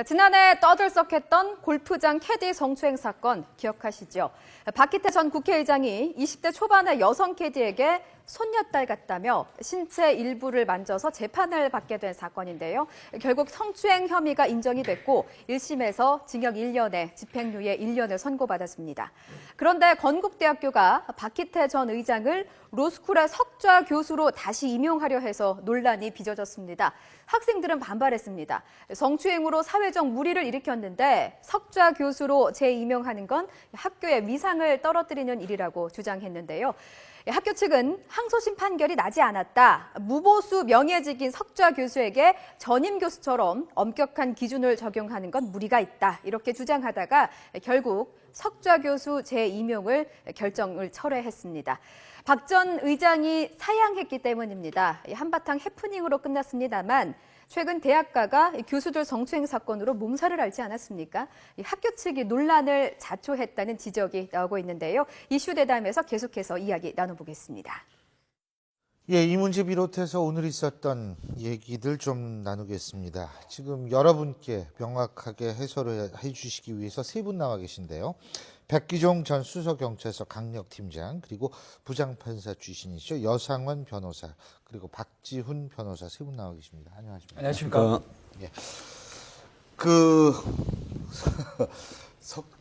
지난해 떠들썩했던 골프장 캐디 성추행 사건 기억하시죠? 박희태 전 국회의장이 20대 초반의 여성 캐디에게 손녀딸 같다며 신체 일부를 만져서 재판을 받게 된 사건인데요. 결국 성추행 혐의가 인정이 됐고 1심에서 징역 1년에 집행유예 1년을 선고받았습니다. 그런데 건국대학교가 박희태 전 의장을 로스쿨의 석좌 교수로 다시 임용하려 해서 논란이 빚어졌습니다. 학생들은 반발했습니다. 성추행으로 사회적 물의를 일으켰는데 석좌 교수로 재임용하는 건 학교의 위상을 떨어뜨리는 일이라고 주장했는데요. 학교 측은 항소심 판결이 나지 않았다. 무보수 명예직인 석좌 교수에게 전임 교수처럼 엄격한 기준을 적용하는 건 무리가 있다. 이렇게 주장하다가 결국 석좌 교수 재임용을 결정을 철회했습니다. 박 전 의장이 사양했기 때문입니다. 한바탕 해프닝으로 끝났습니다만 최근 대학가가 교수들 성추행 사건으로 몸살을 앓지 않았습니까? 학교 측이 논란을 자초했다는 지적이 나오고 있는데요. 이슈 대담에서 계속해서 이야기 나눠보겠습니다. 예, 이 문제 비롯해서 오늘 있었던 얘기들 좀 나누겠습니다. 지금 여러분께 명확하게 해설을 해주시기 위해서 세 분 나와 계신데요. 백기종 전 수서경찰서 강력팀장, 그리고 부장판사 출신이시죠. 여상원 변호사, 그리고 박지훈 변호사 세 분 나와 계십니다. 안녕하십니까? 안녕하십니까? 예.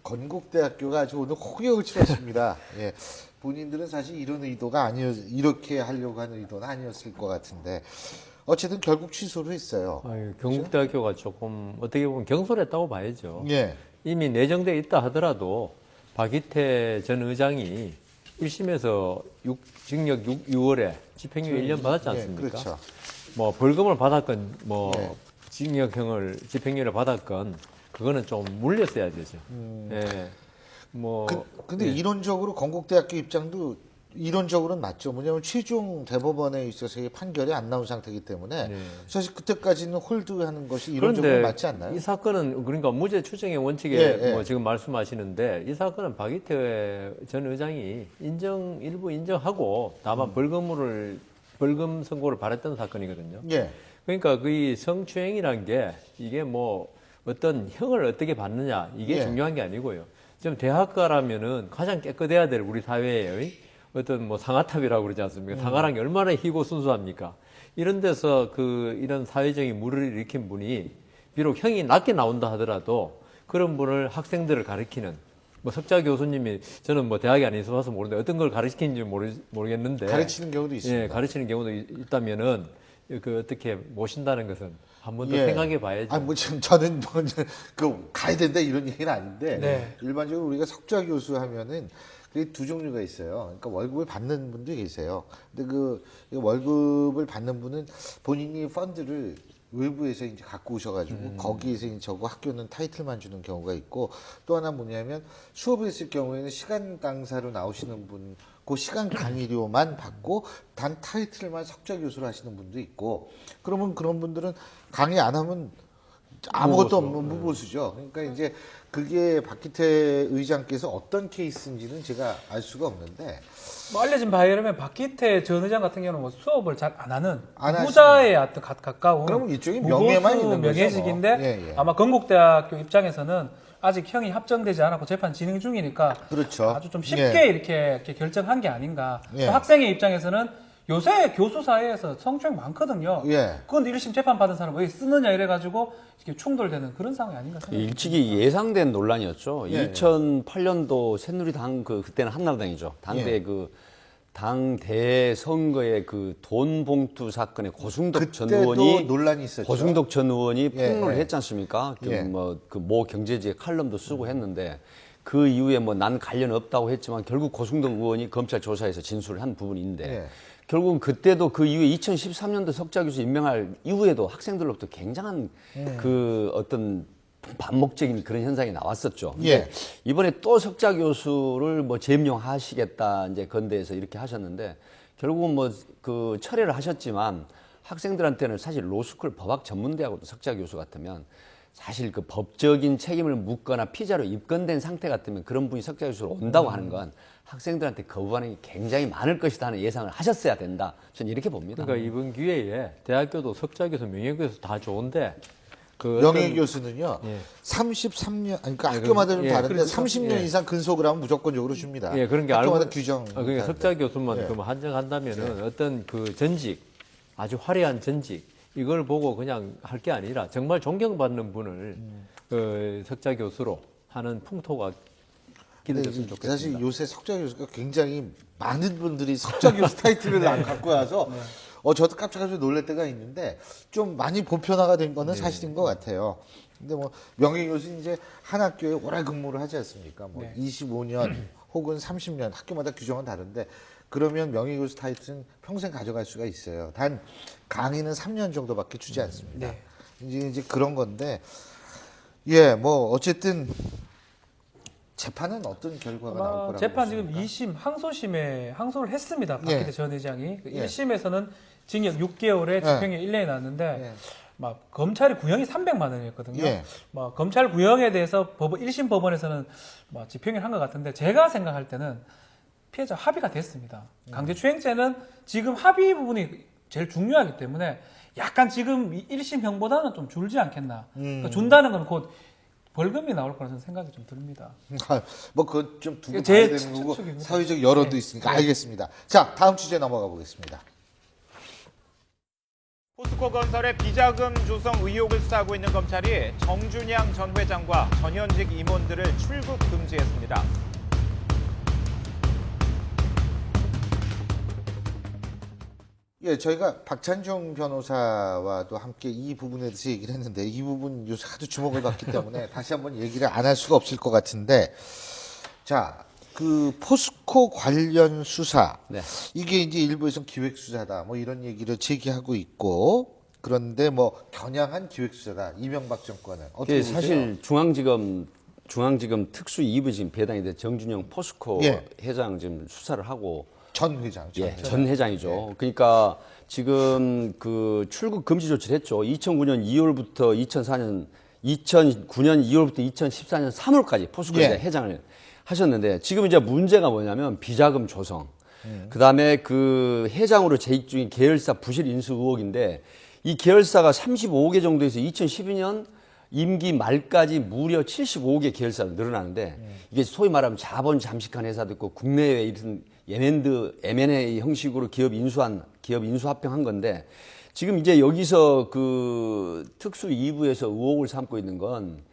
건국대학교가 아주 오늘 호격을 치렀습니다. 예. 본인들은 사실 이런 의도가 이렇게 하려고 하는 의도는 아니었을 것 같은데, 어쨌든 결국 취소를 했어요. 경북대학교가 조금 어떻게 보면 경솔했다고 봐야죠. 예. 이미 내정돼 있다 하더라도 박희태 전 의장이 1심에서 징역 6월에 집행유예 1년 받았지 않습니까? 예, 그렇죠. 뭐 벌금을 받았건 뭐 예. 징역형을 집행유예를 받았건 그거는 좀 물렸어야 되죠. 예. 근데 예. 이론적으로 건국대학교 입장도 이론적으로는 맞죠. 뭐냐면 최종 대법원에 있어서의 판결이 안 나온 상태이기 때문에 네. 사실 그때까지는 홀드하는 것이 이론적으로 맞지 않나요? 이 사건은 그러니까 무죄 추정의 원칙에 예. 뭐 지금 말씀하시는데 이 사건은 박희태 전 의장이 일부 인정하고 다만 벌금 선고를 바랬던 사건이거든요. 예. 그러니까 그 성추행이란 게 이게 뭐 어떤 형을 어떻게 받느냐 이게 예. 중요한 게 아니고요. 좀 대학가라면은 가장 깨끗해야 될 우리 사회의 어떤 뭐 상아탑이라고 그러지 않습니까? 상아란 게 얼마나 희고 순수합니까? 이런 데서 이런 사회적인 물을 일으킨 분이 비록 형이 낮게 나온다 하더라도 그런 분을 학생들을 가르치는 뭐 석좌 교수님이 저는 뭐 대학에 안 있어서 모르는데 어떤 걸 가르치는지 모르겠는데 가르치는 경우도 있습니다. 예, 가르치는 경우도 있다면은 어떻게 모신다는 것은 한 번 더 예. 생각해 봐야죠. 뭐 지금 저는 가야 된다 이런 얘기는 아닌데 네. 일반적으로 우리가 석좌 교수 하면은 그게 두 종류가 있어요. 그러니까 월급을 받는 분도 계세요. 근데 그 월급을 받는 분은 본인이 펀드를 외부에서 이제 갖고 오셔가지고 거기에서 이제 저거 학교는 타이틀만 주는 경우가 있고, 또 하나 뭐냐면 수업을 했을 경우에는 시간 강사로 나오시는 분, 그 시간 강의료만 받고 단 타이틀만 석좌 교수로 하시는 분도 있고, 그러면 그런 분들은 강의 안 하면 아무것도 없는 무보수죠. 그러니까 이제 그게 박희태 의장께서 어떤 케이스인지는 제가 알 수가 없는데, 뭐 알려진 바에 의하면 박희태 전 의장 같은 경우는 뭐 수업을 잘 안 하는 안 후자에 가까운 그러면 이쪽이 명예만 무보수 있는 거죠, 명예직인데 뭐. 예. 아마 건국대학교 입장에서는 아직 형이 합정되지 않았고 재판 진행 중이니까 그렇죠. 아주 좀 쉽게 이렇게 결정한 게 아닌가. 예. 학생의 입장에서는 요새 교수 사회에서 성추행 많거든요. 예. 그건 1심 재판 받은 사람 왜 쓰느냐 이래가지고 이렇게 충돌되는 그런 상황이 아닌가 생각합니다. 일찍이 예상된 논란이었죠. 예. 2008년도 새누리당 그때는 한나라당이죠. 당대 예. 당 대선거의 돈 봉투 사건에 고승덕 전 그때도 의원이 논란이 있었죠. 고승덕 전 의원이 예, 폭로를 예. 했지 않습니까? 예. 모 경제지에 칼럼도 쓰고 했는데 그 이후에 난 관련 없다고 했지만 결국 고승덕 의원이 검찰 조사에서 진술을 한 부분인데 예. 결국은 그때도 그 이후에 2013년도 석좌 교수 임명할 이후에도 학생들로부터 굉장한 어떤 반목적인 그런 현상이 나왔었죠. 예. 이번에 또 석좌 교수를 재임용하시겠다 이제 건대에서 이렇게 하셨는데 결국은 철회를 하셨지만 학생들한테는 사실 로스쿨 법학 전문대하고도 석좌 교수 같으면 사실 그 법적인 책임을 묻거나 피자로 입건된 상태 같으면 그런 분이 석좌 교수로 온다고 하는 건 학생들한테 거부 반응이 굉장히 많을 것이다 하는 예상을 하셨어야 된다. 저는 이렇게 봅니다. 그러니까 이번 기회에 대학교도 석좌 교수, 명예교수 다 좋은데 그 명예 어떤- 교수는요. 예. 33년, 아니, 그러니까 예, 학교마다 좀 예, 다른데 그렇죠. 30년 예. 이상 근속을 하면 무조건적으로 줍니다. 예, 그런 게 학교마다 알고 규정. 그러니까 석자 교수만 예. 그럼 한정한다면은 어떤 그 전직 아주 화려한 전직 이걸 보고 그냥 할 게 아니라 정말 존경받는 분을 석자 교수로 하는 풍토가 기대됐으면 좋겠습니다. 사실 요새 석자 교수가 굉장히 많은 분들이 석자 교수 타이틀을 갖고 와서 저도 깜짝깜짝 놀랄 때가 있는데 좀 많이 보편화가 된 거는 사실인 것 같아요. 근데 뭐 명예 교수는 이제 한 학교에 오래 근무를 하지 않습니까? 뭐 25년 혹은 30년 학교마다 규정은 다른데 그러면 명예 교수 타이틀은 평생 가져갈 수가 있어요. 단 강의는 3년 정도밖에 주지 않습니다. 이제 그런 건데 예, 뭐 어쨌든 재판은 어떤 결과가 나올 거라고 재판 지금 보십니까? 2심 항소심에 항소를 했습니다. 박기태 예. 전 회장이. 예. 1심에서는 징역 6개월에 집행유예 1년이 나왔는데 예. 막 검찰이 구형이 300만 원이었거든요. 예. 막 검찰 구형에 대해서 1심 법원에서는 막 집행을 한 것 같은데 제가 생각할 때는 피해자 합의가 됐습니다. 강제추행죄는 지금 합의 부분이 제일 중요하기 때문에 약간 지금 1심형보다는 좀 줄지 않겠나. 그러니까 준다는 건 곧 벌금이 나올 거라는 생각이 좀 듭니다. 뭐 그건 좀 두고 제 봐야 되는 거고 추측입니다. 사회적 여론도 네. 있으니까 알겠습니다. 자, 다음 주제 넘어가 보겠습니다. 포스코 건설의 비자금 조성 의혹을 수사하고 있는 검찰이 정준양 전 회장과 전현직 임원들을 출국 금지했습니다. 예, 저희가 박찬종 변호사와도 함께 이 부분에 대해서 얘기를 했는데 이 부분 요새 하도 주목을 받기 때문에 다시 한번 얘기를 안 할 수가 없을 것 같은데 자, 그 포스코 관련 수사 네. 이게 이제 일부에서는 기획 수사다 뭐 이런 얘기를 제기하고 있고 그런데 뭐 겨냥한 기획 수사다 이명박 정권은 어떻게 보세요? 사실 중앙지검 특수 2부 지금 배당이 돼 정준영 포스코 예. 회장 지금 수사를 하고 전 회장, 예, 전 회장이죠. 그러니까 지금 그 출국 금지 조치를 했죠. 2009년 2월부터 2009년 2월부터 2014년 3월까지 포스코 예. 회장을 하셨는데 지금 이제 문제가 뭐냐면 비자금 조성, 그다음에 그 회장으로 재직 중인 계열사 부실 인수 의혹인데 이 계열사가 35개 정도에서 2012년 임기 말까지 무려 75개 계열사로 늘어나는데 이게 소위 말하면 자본 잠식한 회사도 있고 국내외 이런 M&A 형식으로 기업 인수 합병한 건데 지금 이제 여기서 그 특수 2부에서 의혹을 삼고 있는 건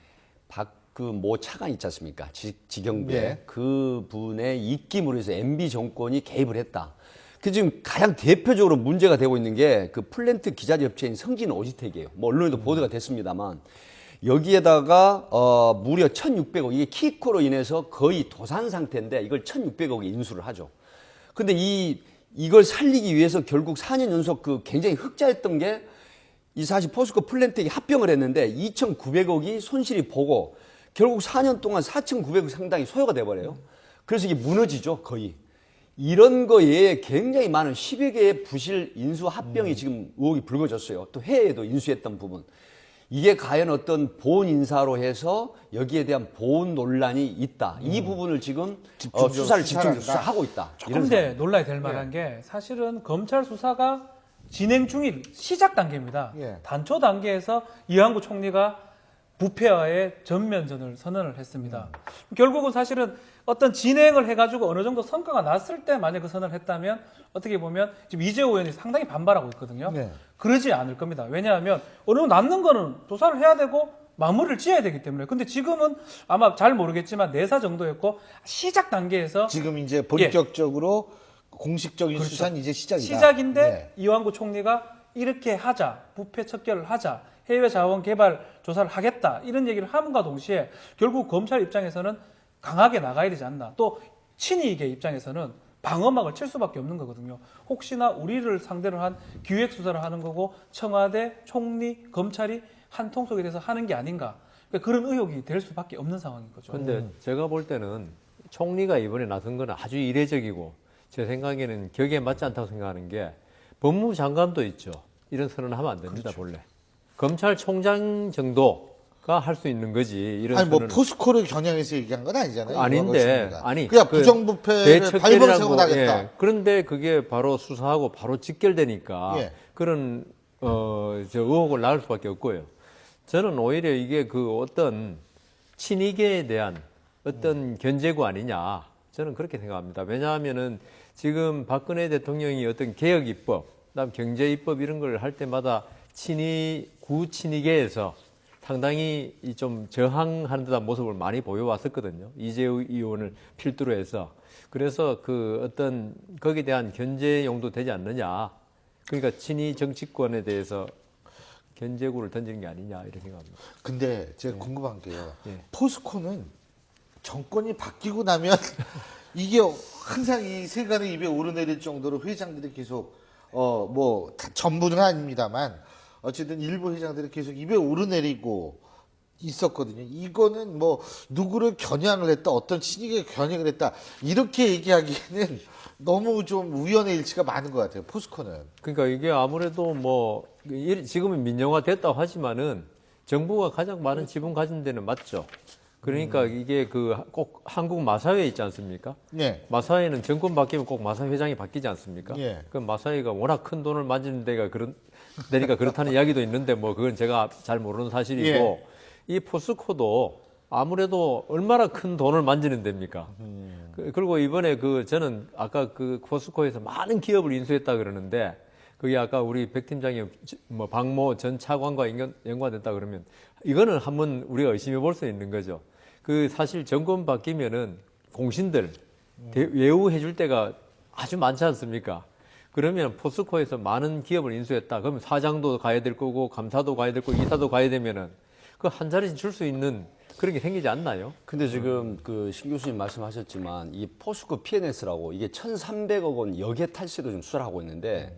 모 차관 있지 않습니까? 지경부에 예. 그 분의 입김으로 해서 MB 정권이 개입을 했다. 그 지금 가장 대표적으로 문제가 되고 있는 게 그 플랜트 기자재 업체인 성진 오지텍이에요. 뭐 언론에도 보도가 됐습니다만 여기에다가 무려 1,600억 이게 키코로 인해서 거의 도산 상태인데 이걸 1,600억에 인수를 하죠. 근데 이걸 살리기 위해서 결국 4년 연속 그 굉장히 흑자였던 게 이 사실 포스코 플랜트에 합병을 했는데 2,900억이 손실이 보고 결국 4년 동안 4,900억 상당히 소요가 돼버려요. 그래서 이게 무너지죠, 거의. 이런 거에 굉장히 많은 10여 개의 부실 인수 합병이 지금 의혹이 불거졌어요. 또 해외에도 인수했던 부분. 이게 과연 어떤 보훈 인사로 해서 여기에 대한 보훈 논란이 있다. 이 부분을 지금 수사를 집중적으로 수사하고 있다. 조금 더 놀라야 될 만한 게 사실은 검찰 수사가 진행 중인 시작 단계입니다. 예. 단초 단계에서 이완구 총리가 부패와의 전면전을 선언을 했습니다. 결국은 사실은 어떤 진행을 해가지고 어느 정도 성과가 났을 때 만약 그 선언을 했다면 어떻게 보면 지금 이재호 의원이 상당히 반발하고 있거든요. 네. 그러지 않을 겁니다. 왜냐하면 어느 정도 남는 거는 조사를 해야 되고 마무리를 지어야 되기 때문에. 근데 지금은 아마 잘 모르겠지만 내사 정도였고 시작 단계에서 지금 이제 본격적으로 공식적인 그렇죠. 수사는 이제 시작이다. 시작인데 네. 이완구 총리가 이렇게 하자, 부패 척결을 하자, 해외 자원 개발 조사를 하겠다 이런 얘기를 함과 동시에 결국 검찰 입장에서는 강하게 나가야 되지 않나. 또 친이익의 입장에서는 방어막을 칠 수밖에 없는 거거든요. 혹시나 우리를 상대로 한 기획 수사를 하는 거고 청와대, 총리, 검찰이 한 통속에 대해서 하는 게 아닌가. 그러니까 그런 의혹이 될 수밖에 없는 상황인 거죠. 근데 제가 볼 때는 총리가 이번에 나선 건 아주 이례적이고 제 생각에는 격에 맞지 않다고 생각하는 게 법무부 장관도 있죠. 이런 선언을 하면 안 됩니다, 원래. 검찰총장 정도가 할 수 있는 거지. 이런 아니 뭐 선언은. 포스코를 겨냥해서 얘기한 건 아니잖아요. 아닌데, 아니. 그냥 그 부정부패를 발버둥 세고 나겠다. 예. 그런데 그게 바로 수사하고 바로 직결되니까 예. 그런, 저 의혹을 낳을 수밖에 없고요. 저는 오히려 이게 그 어떤 친이계에 대한 어떤 견제구 아니냐. 저는 그렇게 생각합니다. 왜냐하면은 지금 박근혜 대통령이 어떤 개혁 입법, 그다음 경제 입법 이런 걸 할 때마다 구친이계에서 상당히 좀 저항하는 듯한 모습을 많이 보여왔었거든요. 이재우 의원을 필두로 해서. 그래서 그 어떤 거기에 대한 견제용도 되지 않느냐. 그러니까 친이 정치권에 대해서 견제구를 던지는 게 아니냐 이렇게 생각합니다. 근데 제가 궁금한 게요. 예. 포스코는 정권이 바뀌고 나면 이게 항상 이 세간의 입에 오르내릴 정도로 회장들이 계속 전부는 아닙니다만 어쨌든 일부 회장들이 계속 입에 오르내리고 있었거든요. 이거는 뭐 누구를 겨냥을 했다, 어떤 친이계 겨냥을 했다 이렇게 얘기하기에는 너무 좀 우연의 일치가 많은 것 같아요. 포스코는. 그러니까 이게 아무래도 뭐 지금은 민영화 됐다고 하지만은 정부가 가장 많은 지분 가진 데는 맞죠. 그러니까 이게 그 꼭 한국 마사회 있지 않습니까? 예. 마사회는 정권 바뀌면 꼭 마사회 회장이 바뀌지 않습니까? 예. 그 마사회가 워낙 큰 돈을 만지는 데니까 그렇다는 이야기도 있는데 뭐 그건 제가 잘 모르는 사실이고 예. 이 포스코도 아무래도 얼마나 큰 돈을 만지는 데입니까? 그리고 이번에 저는 아까 그 포스코에서 많은 기업을 인수했다 그러는데 그게 아까 우리 백 팀장이 뭐 박모 전 차관과 연관됐다 그러면 이거는 한번 우리가 의심해 볼 수 있는 거죠. 그 사실 정권 바뀌면은 공신들 외우해 줄 때가 아주 많지 않습니까? 그러면 포스코에서 많은 기업을 인수했다. 그러면 사장도 가야 될 거고 감사도 가야 될 거고 이사도 가야 되면은 그 한 자리씩 줄 수 있는 그런 게 생기지 않나요? 근데 지금 그 신 교수님 말씀하셨지만 이 포스코 PNS라고 이게 1,300억 원 역외 탈세도 좀 수사하고 있는데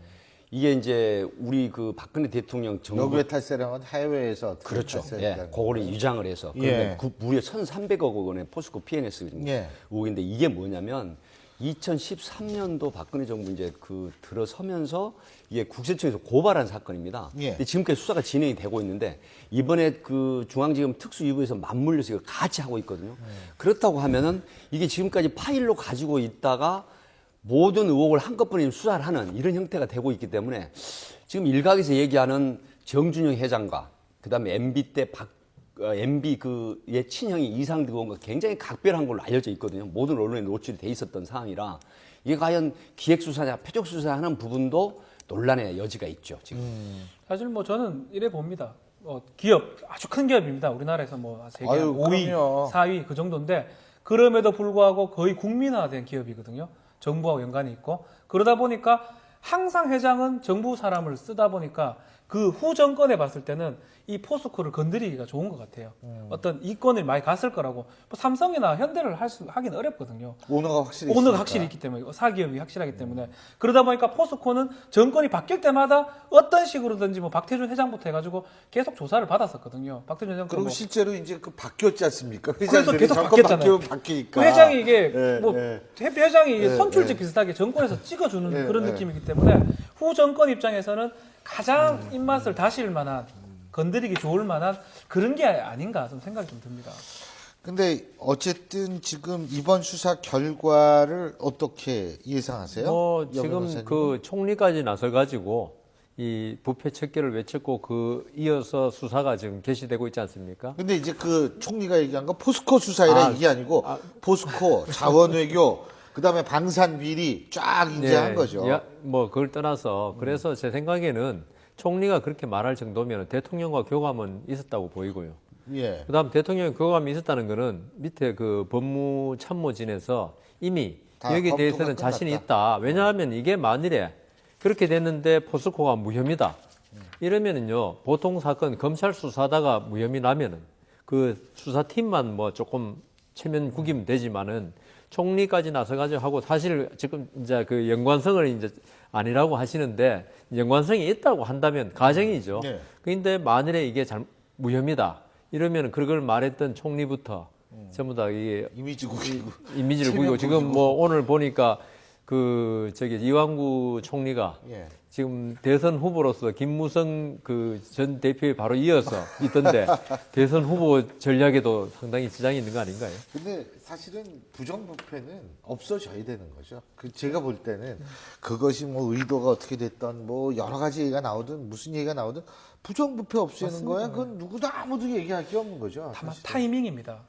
이게 이제 우리 그 박근혜 대통령 정부 역외 탈세랑은 해외에서 그렇죠. 예, 탈세를 그거를 유장을 해서 예. 그런데 무려 1,300억 원의 포스코 PNS 예. 의혹인데 이게 뭐냐면 2013년도 박근혜 정부 이제 그 들어서면서 이게 국세청에서 고발한 사건입니다. 예. 근데 지금까지 수사가 진행이 되고 있는데 이번에 그 중앙지검 특수위부에서 맞물려서 이걸 같이 하고 있거든요. 그렇다고 하면은 이게 지금까지 파일로 가지고 있다가 모든 의혹을 한꺼번에 수사를 하는 이런 형태가 되고 있기 때문에 지금 일각에서 얘기하는 정준영 회장과 그다음에 MB 때 MB 그의 친형이 이상득 의원과 굉장히 각별한 걸로 알려져 있거든요. 모든 언론에 노출이 돼 있었던 상황이라 이게 과연 기획수사냐 표적수사하는 부분도 논란의 여지가 있죠. 지금. 사실 뭐 저는 이래 봅니다. 기업 아주 큰 기업입니다. 우리나라에서 뭐 세계 아유, 5위, 그럼요. 4위 그 정도인데 그럼에도 불구하고 거의 국민화된 기업이거든요. 정부와 연관이 있고 그러다 보니까 항상 회장은 정부 사람을 쓰다 보니까 그 후 정권에 봤을 때는 이 포스코를 건드리기가 좋은 것 같아요. 어떤 이권을 많이 갔을 거라고. 뭐 삼성이나 현대를 하긴 어렵거든요. 오너가 확실히 오너가 있으니까. 확실히 있기 때문에 사기업이 확실하기 때문에 그러다 보니까 포스코는 정권이 바뀔 때마다 어떤 식으로든지 뭐 박태준 회장부터 해가지고 계속 조사를 받았었거든요. 박태준 회장 그리고 뭐 실제로 이제 그 바뀌었지 않습니까? 그래서 회장들이 계속 정권 바뀌었잖아요. 바뀌니까. 그 회장이 이게 예, 뭐 예. 회장이 예, 선출직 예. 비슷하게 정권에서 찍어주는 예, 그런 예. 느낌이기 때문에 후 정권 입장에서는 가장 입맛을 다실 만한 건드리기 좋을 만한 그런 게 아닌가 좀 생각이 좀 듭니다. 근데 어쨌든 지금 이번 수사 결과를 어떻게 예상하세요? 뭐 여 지금 변호사님? 그 총리까지 나서 가지고 이 부패 척결을 외쳤고 이어서 수사가 지금 개시되고 있지 않습니까? 근데 이제 그 총리가 얘기한 건 포스코 수사이라 이게 아니고 포스코 자원외교 그다음에 방산 비리 쫙 이제 한 거죠. 뭐 그걸 떠나서 그래서 제 생각에는 총리가 그렇게 말할 정도면 대통령과 교감은 있었다고 보이고요. 예. 그다음 대통령 교감이 있었다는 거는 밑에 그 법무참모진에서 이미 다 여기에 대해서는 검토가 자신이 끝났다. 있다. 왜냐하면 이게 만일에 그렇게 됐는데 포스코가 무혐의다. 이러면은요 보통 사건 검찰 수사하다가 무혐의 나면은 그 수사팀만 뭐 조금 체면 구기면 되지만은 총리까지 나서가지고 하고 사실 지금 이제 그 연관성을 이제 아니라고 하시는데 연관성이 있다고 한다면 가정이죠. 네. 그런데 만일에 이게 무혐의다 이러면 그걸 말했던 총리부터 전부 다 이게 이미지 국이고 이미지를 구기고 지금 뭐 오늘 보니까 이완구 총리가 예. 지금 대선 후보로서 김무성 전 대표에 바로 이어서 있던데 대선 후보 전략에도 상당히 지장이 있는 거 아닌가요? 근데 사실은 부정부패는 없어져야 되는 거죠. 제가 볼 때는 그것이 뭐 의도가 어떻게 됐던 뭐 여러 가지 얘기가 나오든 무슨 얘기가 나오든 부정부패 없애는 거야. 그건 누구도 아무도 얘기할 게 없는 거죠. 다만 사실은. 타이밍입니다.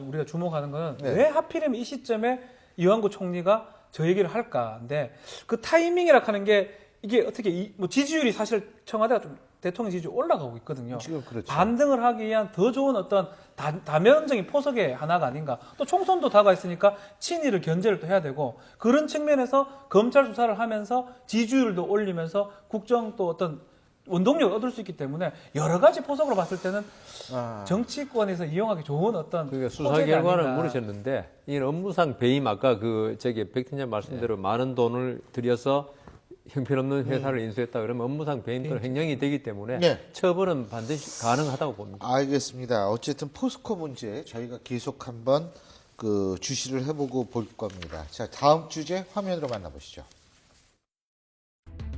우리가 주목하는 거는 네. 왜 하필이면 이 시점에 이완구 총리가 저 얘기를 할까인데 그 타이밍이라 하는 게 이게 어떻게 뭐 지지율이 사실 청와대가 좀 대통령 지지율 올라가고 있거든요. 지금 그렇죠. 반등을 하기 위한 더 좋은 어떤 다면적인 포석의 하나가 아닌가. 또 총선도 다가 있으니까 친이를 견제를 또 해야 되고 그런 측면에서 검찰 수사를 하면서 지지율도 올리면서 국정 또 어떤 원동력을 얻을 수 있기 때문에 여러 가지 포석으로 봤을 때는 정치권에서 이용하기 좋은 어떤 그러니까 수사 호재가 결과는 아닌가. 물으셨는데 이 업무상 배임 아까 백 팀장 말씀대로 많은 돈을 들여서 형편없는 회사를 인수했다 그러면 업무상 배임 또는 횡령이 되기 때문에 네. 처벌은 반드시 가능하다고 봅니다. 알겠습니다. 어쨌든 포스코 문제 저희가 계속 한번 주시를 해보고 볼 겁니다. 자, 다음 주제 화면으로 만나보시죠.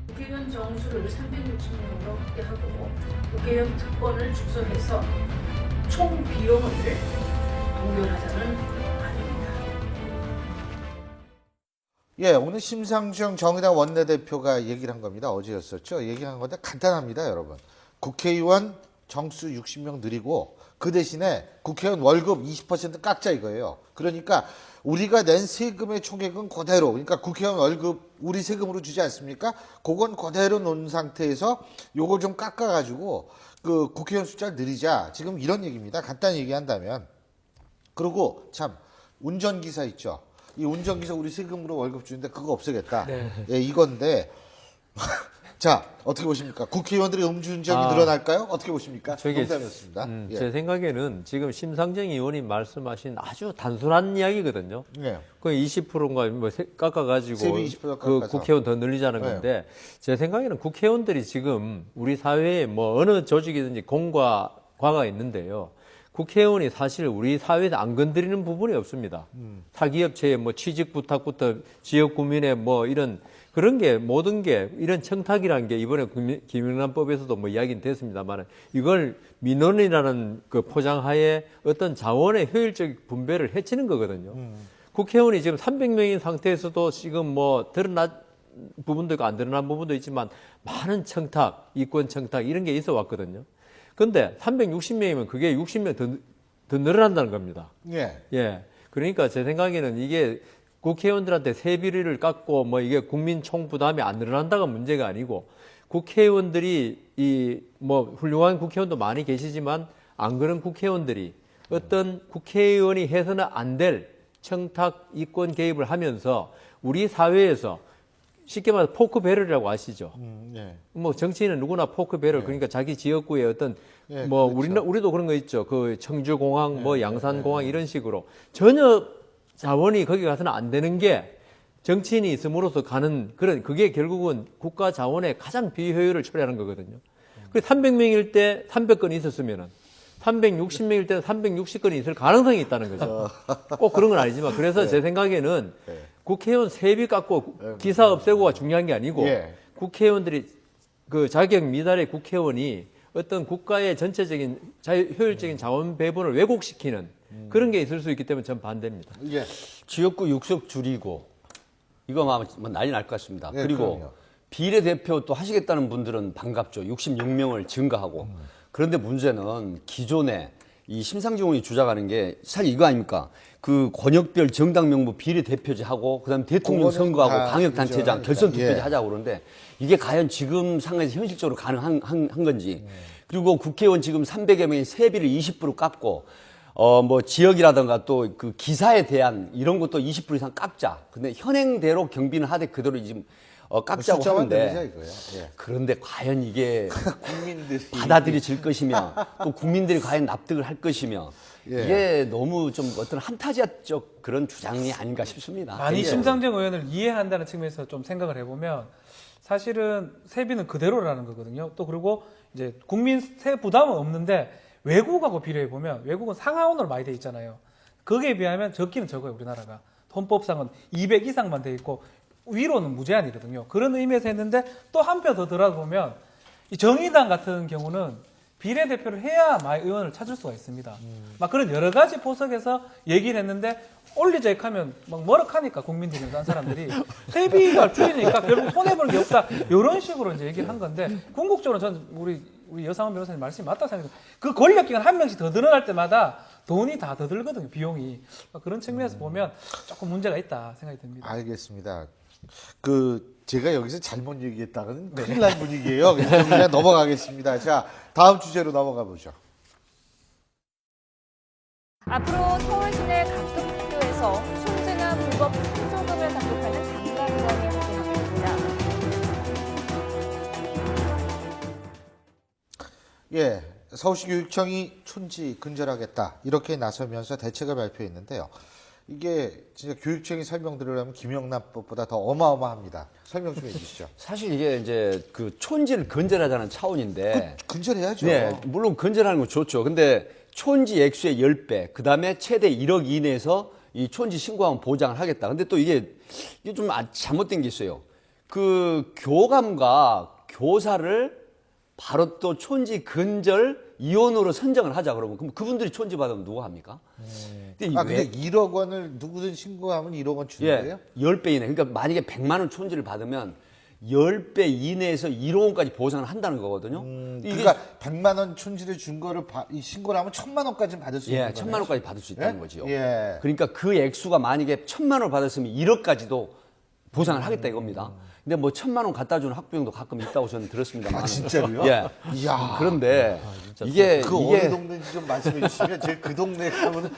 국회의원 정수를 360명으로 확대하고 국회의원 특권을 축소해서 총 비용을 동결하자는 안입니다. 예, 오늘 심상정 정의당 원내대표가 얘기를 한 겁니다. 어제였었죠. 얘기한 건데 간단합니다, 여러분. 국회의원 정수 60명 늘리고 그 대신에 국회의원 월급 20% 깎자 이거예요. 그러니까 우리가 낸 세금의 총액은 그대로, 그러니까 국회의원 월급 우리 세금으로 주지 않습니까? 그건 그대로 놓은 상태에서 요걸 좀 깎아가지고 국회의원 숫자를 늘리자. 지금 이런 얘기입니다. 간단히 얘기한다면. 그리고 참 운전기사 있죠. 이 운전기사 우리 세금으로 월급 주는데 그거 없애겠다. 네. 예, 이건데 자, 어떻게 보십니까? 국회의원들의 음주운전이 늘어날까요? 어떻게 보십니까? 농담이었습니다. 예. 제 생각에는 지금 심상정 의원이 말씀하신 아주 단순한 이야기거든요. 예. 그 20%인가 뭐 깎아가지고 세비 20% 그 깎아서. 국회의원 더 늘리자는 네. 건데 제 생각에는 국회의원들이 지금 우리 사회에 뭐 어느 조직이든지 공과 과가 있는데요. 국회의원이 사실 우리 사회에서 안 건드리는 부분이 없습니다. 사기업체의 뭐 취직 부탁부터 지역 구민의 뭐 이런 그런 게 모든 게 이런 청탁이라는 게 이번에 김영란법에서도 뭐 이야기는 됐습니다만 이걸 민원이라는 그 포장하에 어떤 자원의 효율적 분배를 해치는 거거든요. 국회의원이 지금 300명인 상태에서도 지금 뭐 드러난 부분도 있고 안 드러난 부분도 있지만 많은 청탁, 이권 청탁 이런 게 있어 왔거든요. 근데 360명이면 그게 60명 더 늘어난다는 겁니다. 예. 예. 그러니까 제 생각에는 이게 국회의원들한테 세비를 깎고 뭐 이게 국민 총 부담이 안 늘어난다가 문제가 아니고 국회의원들이 뭐 훌륭한 국회의원도 많이 계시지만 안 그런 국회의원들이 어떤 국회의원이 해서는 안 될 청탁 이권 개입을 하면서 우리 사회에서 쉽게 말해서 포크 배럴이라고 아시죠? 예. 뭐 정치인은 누구나 포크 배럴 그러니까 자기 지역구에 어떤 예, 뭐 그렇죠. 우리도 그런 거 있죠. 그 청주공항 뭐 양산공항 이런 식으로 전혀 자원이 거기 가서는 안 되는 게 정치인이 있음으로써 가는 그런 그게 결국은 국가 자원의 가장 비효율을 초래하는 거거든요. 그 300명일 때 300건이 있었으면은 360명일 때는 360건이 있을 가능성이 있다는 거죠. 꼭 그런 건 아니지만 그래서 제 생각에는 국회의원 세비 깎고 기사 없애고가 중요한 게 아니고 예. 국회의원들이 그 자격 미달의 국회의원이 어떤 국가의 전체적인 효율적인 자원 배분을 왜곡시키는 그런 게 있을 수 있기 때문에 전 반대입니다. 예. 지역구 육석 줄이고 이거 뭐 난리 날 것 같습니다. 네, 그리고 그럼요. 비례대표 또 하시겠다는 분들은 반갑죠. 66명을 증가하고. 그런데 문제는 기존에 이 심상정 의원이 주장하는 게 사실 이거 아닙니까? 그 권역별 정당 명부 비례대표제 하고 그다음에 대통령 그거는 선거하고 다 광역단체장 인정하니까. 결선 투표제 예. 하자고 그러는데 이게 과연 지금 상황에서 현실적으로 가능한 건지. 그리고 국회의원 지금 300여 명이 세비를 20% 깎고 뭐 지역이라든가 또 그 기사에 대한 이런 것도 20% 이상 깎자. 근데 현행대로 경비는 하되 그대로 지금 깎자고 숫자만 늘리자 하는데 이거예요. 예. 그런데 과연 이게 국민들이 받아들여질 것이며 또 국민들이 과연 납득을 할 것이며 예. 이게 너무 좀 어떤 한타지아적 그런 주장이 아닌가 싶습니다. 아니 개인적으로. 심상정 의원을 이해한다는 측면에서 좀 생각을 해보면 사실은 세비는 그대로라는 거거든요. 또 그리고 이제 국민 세 부담은 없는데 외국하고 비교해 보면 외국은 상하원으로 많이 돼 있잖아요. 거기에 비하면 적기는 적어요 우리나라가. 헌법상은 200 이상만 돼 있고 위로는 무제한이거든요. 그런 의미에서 했는데 또 한편 더 들어보면 이 정의당 같은 경우는 비례대표를 해야 의원을 찾을 수가 있습니다. 막 그런 여러 가지 포석에서 얘기를 했는데 올리자 하면 막 머럭하니까 국민들이 딴 사람들이 세비가 줄이니까 결국 손해보는 게 없다 이런 식으로 이제 얘기를 한 건데 궁극적으로 저는 우리 여상원 변호사님 말씀이 맞다고 생각해요. 그 권력기관 한 명씩 더 늘어날 때마다 돈이 다 더 들거든요, 비용이. 그런 측면에서 보면 조금 문제가 있다 생각이 듭니다. 알겠습니다. 제가 여기서 잘못 얘기했다가는 큰일 날 분위기예요. 그래서 그냥 넘어가겠습니다. 자, 다음 주제로 넘어가 보죠. 앞으로 서울 시내 각급 학교에서 촌지나 불법 상조금을 단속하는 당가위원회 활동하겠습니다. 예, 서울시 교육청이 촌지 근절하겠다 이렇게 나서면서 대책을 발표했는데요. 이게 진짜 교육청이 설명드리려면 김영란법보다 더 어마어마합니다. 설명 좀 해주시죠. 사실 이게 이제 그 촌지를 근절하자는 차원인데 근절해야죠. 네, 물론 근절하는 건 좋죠. 근데 촌지 액수의 10배, 그 다음에 최대 1억 이내에서 이 촌지 신고하면 보장을 하겠다. 근데 또 이게 좀 잘못된 게 있어요. 그 교감과 교사를 바로 또 촌지 근절 이혼으로 선정을 하자 그러면 그럼 그분들이 촌지 받으면 누가 합니까? 근데 1억 원을 누구든 신고하면 1억 원 주는 거예요? 10배 이내. 그러니까 만약에 100만 원 촌지를 받으면 10배 이내에서 1억 원까지 보상을 한다는 거거든요. 그러니까 100만 원 촌지를 준 거를 신고를 하면 1000만 원까지는 받을 수 있는 거예요? 1000만 원까지 받을 수 있다는 예? 거죠. 예. 그러니까 그 액수가 만약에 1000만 원을 받았으면 1억까지도 보상을 하겠다 이겁니다. 근데 뭐 1000만 원 갖다 주는 학부형도 가끔 있다고 저는 들었습니다만. 진짜로요? 예. 이야. 그런데 이게 어느 동네인지 좀 말씀해 주시면 제가 그 동네 가면은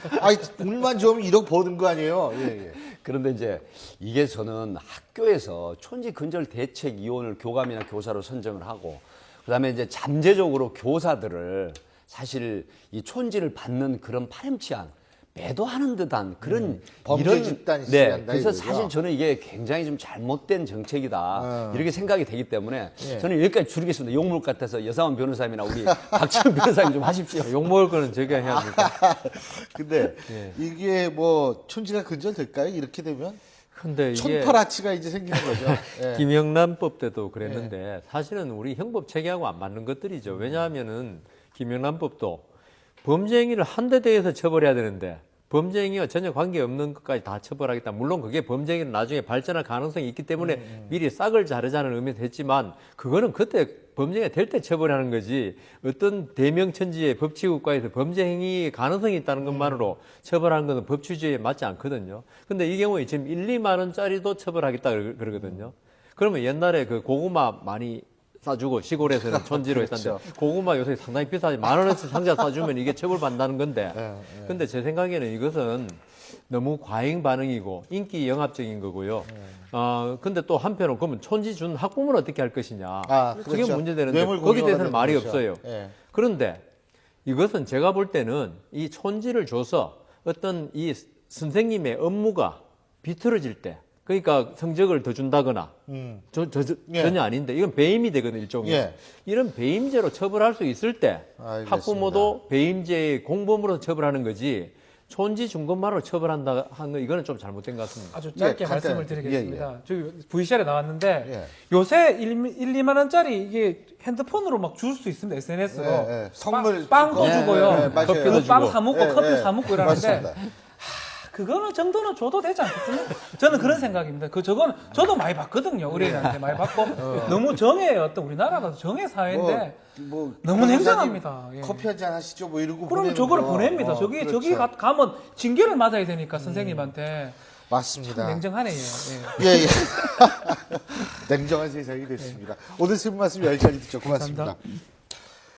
오늘만 좀 1억 버는 거 아니에요? 예. 그런데 이제 이게 저는 학교에서 촌지 근절 대책 이혼을 교감이나 교사로 선정을 하고 그다음에 이제 잠재적으로 교사들을 사실 이 촌지를 받는 그런 파렴치한 매도하는 듯한 그런 범죄 집단이 네, 시작한다, 그래서 이거죠? 사실 저는 이게 굉장히 좀 잘못된 정책이다 이렇게 생각이 되기 때문에 예. 저는 여기까지 줄이겠습니다. 욕먹을 것 같아서 여상원 변호사님이나 우리 박지원 변호사님 좀 하십시오. 욕먹을 거는 제가 해야 합니까? 근데 예. 이게 뭐 촌지가 근절될까요? 이렇게 되면 근데 이게 촌파라치가 이제 생기는 거죠. 예. 김영란법 때도 그랬는데 사실은 우리 형법 체계하고 안 맞는 것들이죠. 왜냐하면은 김영란법도 범죄 행위를 한 대 대해서 처벌해야 되는데 범죄 행위와 전혀 관계없는 것까지 다 처벌하겠다. 물론 그게 범죄 행위는 나중에 발전할 가능성이 있기 때문에 미리 싹을 자르자는 의미도 했지만 그거는 그때 범죄가 될 때 처벌하는 거지 어떤 대명천지의 법치국가에서 범죄 행위의 가능성이 있다는 것만으로 처벌하는 것은 법치주의에 맞지 않거든요. 근데 이 경우에 지금 1, 2만 원짜리도 처벌하겠다 그러거든요. 그러면 옛날에 그 고구마 많이 싸주고 시골에서는 촌지로 했었는데 고구마 요새 상당히 비싸지 10,000원어치 상자 싸주면 이게 처벌받는다는 건데 근데 제 생각에는 이것은 너무 과잉 반응이고 인기 영합적인 거고요. 근데 또 한편으로 그러면 촌지 준 학부모는 어떻게 할 것이냐. 그게 그렇죠. 문제되는데 뇌물 거기에 공여가 대해서는 되는 말이 거죠. 없어요. 예. 그런데 이것은 제가 볼 때는 이 촌지를 줘서 어떤 이 선생님의 업무가 비틀어질 때 그러니까 성적을 더 준다거나 예. 전혀 아닌데 이건 배임이 되거든요. 일종의. 예. 이런 배임죄로 처벌할 수 있을 때 알겠습니다. 학부모도 배임죄의 공범으로 처벌하는 거지 촌지 준 것만으로 처벌한다 하는 거 이거는 좀 잘못된 것 같습니다. 아주 짧게 예, 말씀을 간단히. 드리겠습니다. 저기 VCR에 나왔는데 예. 요새 1, 2만 원짜리 이게 핸드폰으로 막 줄 수 있습니다. SNS로. 예. 선물 빵도 예, 주고요. 예, 맞아요. 커피도 빵 주고. 사 먹고 예, 커피 예. 사 먹고 이러는데 맞습니다. 그거는 정도는 줘도 되지 않겠습니까? 저는 그런 생각입니다. 저거는 저도 많이 받거든요. 우리한테 많이 받고 너무 정의 어떤 우리나라가 정의 사회인데 너무 변호사님 냉정합니다. 예. 커피 한잔 하시죠. 뭐 이러고 그럼 보내는 저거를 거. 보냅니다. 저기 그렇죠. 가면 징계를 맞아야 되니까 선생님한테 맞습니다. 냉정하네요. 예. 예. 냉정한 세상이 됐습니다. 오늘 세 분 말씀 여기까지 듣죠. 고맙습니다. 감사합니다.